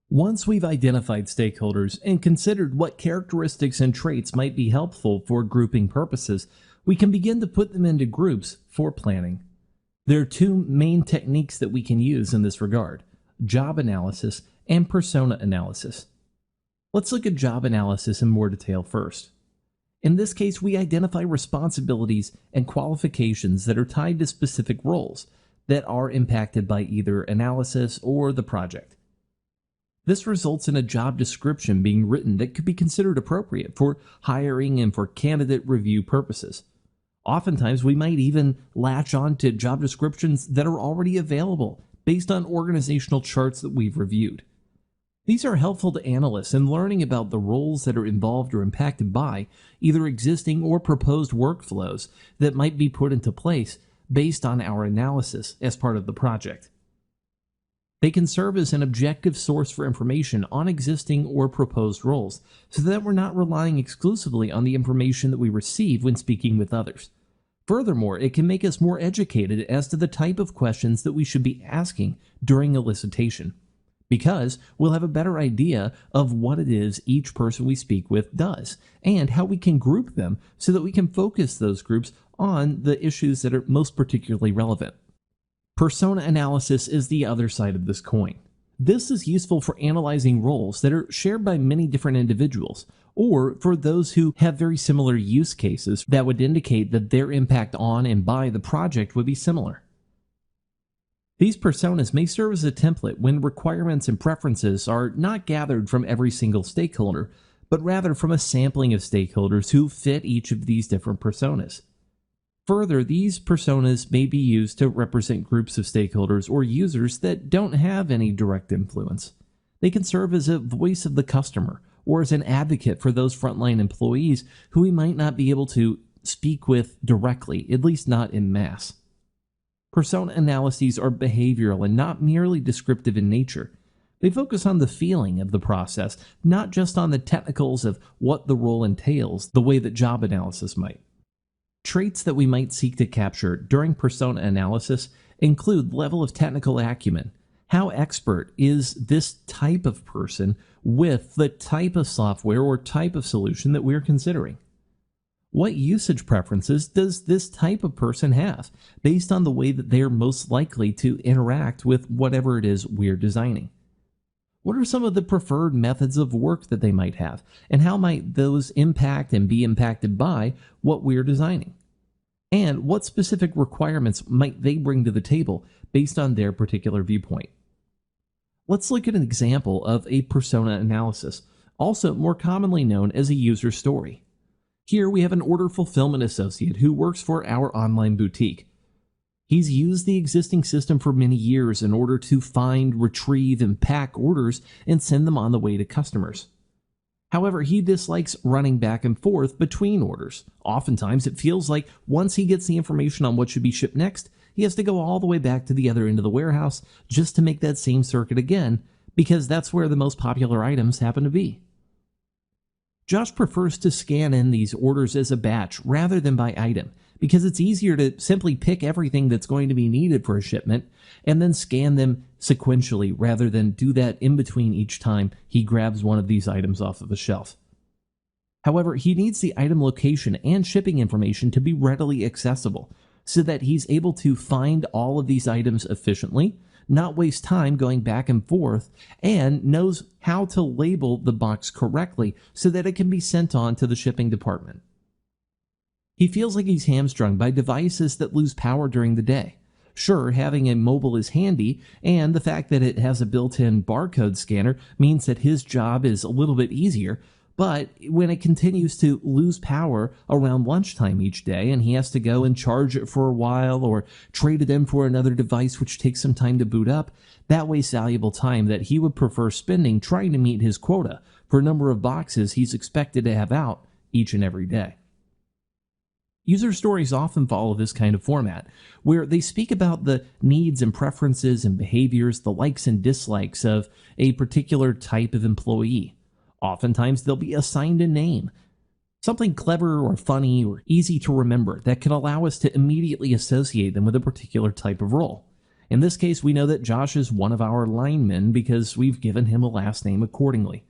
Once we've identified stakeholders and considered what characteristics and traits might be helpful for grouping purposes, we can begin to put them into groups for planning. There are two main techniques that we can use in this regard: job analysis and persona analysis. Let's look at job analysis in more detail first. In this case, we identify responsibilities and qualifications that are tied to specific roles that are impacted by either analysis or the project. This results in a job description being written that could be considered appropriate for hiring and for candidate review purposes. Oftentimes, we might even latch on to job descriptions that are already available based on organizational charts that we've reviewed. These are helpful to analysts in learning about the roles that are involved or impacted by either existing or proposed workflows that might be put into place based on our analysis as part of the project. They can serve as an objective source for information on existing or proposed roles, so that we're not relying exclusively on the information that we receive when speaking with others. Furthermore, it can make us more educated as to the type of questions that we should be asking during elicitation, because we'll have a better idea of what it is each person we speak with does, and how we can group them so that we can focus those groups on the issues that are most particularly relevant. Persona analysis is the other side of this coin. This is useful for analyzing roles that are shared by many different individuals, or for those who have very similar use cases that would indicate that their impact on and by the project would be similar. These personas may serve as a template when requirements and preferences are not gathered from every single stakeholder, but rather from a sampling of stakeholders who fit each of these different personas. Further, these personas may be used to represent groups of stakeholders or users that don't have any direct influence. They can serve as a voice of the customer or as an advocate for those frontline employees who we might not be able to speak with directly, at least not en masse. Persona analyses are behavioral and not merely descriptive in nature. They focus on the feeling of the process, not just on the technicals of what the role entails, the way that job analysis might. Traits that we might seek to capture during persona analysis include level of technical acumen. How expert is this type of person with the type of software or type of solution that we're considering? What usage preferences does this type of person have based on the way that they're most likely to interact with whatever it is we're designing? What are some of the preferred methods of work that they might have, and how might those impact and be impacted by what we're designing? And what specific requirements might they bring to the table based on their particular viewpoint? Let's look at an example of a persona analysis, also more commonly known as a user story. Here we have an order fulfillment associate who works for our online boutique. He's used the existing system for many years in order to find, retrieve, and pack orders and send them on the way to customers. However, he dislikes running back and forth between orders. Oftentimes, it feels like once he gets the information on what should be shipped next, he has to go all the way back to the other end of the warehouse just to make that same circuit again, because that's where the most popular items happen to be. Josh prefers to scan in these orders as a batch rather than by item, because it's easier to simply pick everything that's going to be needed for a shipment and then scan them sequentially rather than do that in between each time he grabs one of these items off of the shelf. However, he needs the item location and shipping information to be readily accessible so that he's able to find all of these items efficiently, not waste time going back and forth, and knows how to label the box correctly so that it can be sent on to the shipping department. He feels like he's hamstrung by devices that lose power during the day. Sure, having a mobile is handy, and the fact that it has a built-in barcode scanner means that his job is a little bit easier, but when it continues to lose power around lunchtime each day and he has to go and charge it for a while or trade it in for another device which takes some time to boot up, that wastes valuable time that he would prefer spending trying to meet his quota for a number of boxes he's expected to have out each and every day. User stories often follow this kind of format, where they speak about the needs and preferences and behaviors, the likes and dislikes of a particular type of employee. Oftentimes they'll be assigned a name, something clever or funny or easy to remember that can allow us to immediately associate them with a particular type of role. In this case, we know that Josh is one of our linemen because we've given him a last name accordingly.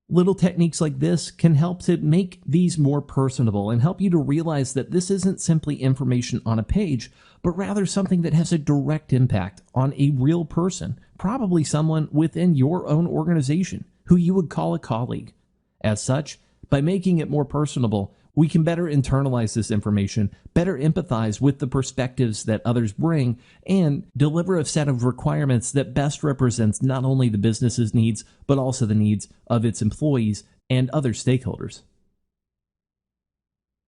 Little techniques like this can help to make these more personable and help you to realize that this isn't simply information on a page, but rather something that has a direct impact on a real person, probably someone within your own organization who you would call a colleague. As such, by making it more personable, we can better internalize this information, better empathize with the perspectives that others bring, and deliver a set of requirements that best represents not only the business's needs, but also the needs of its employees and other stakeholders.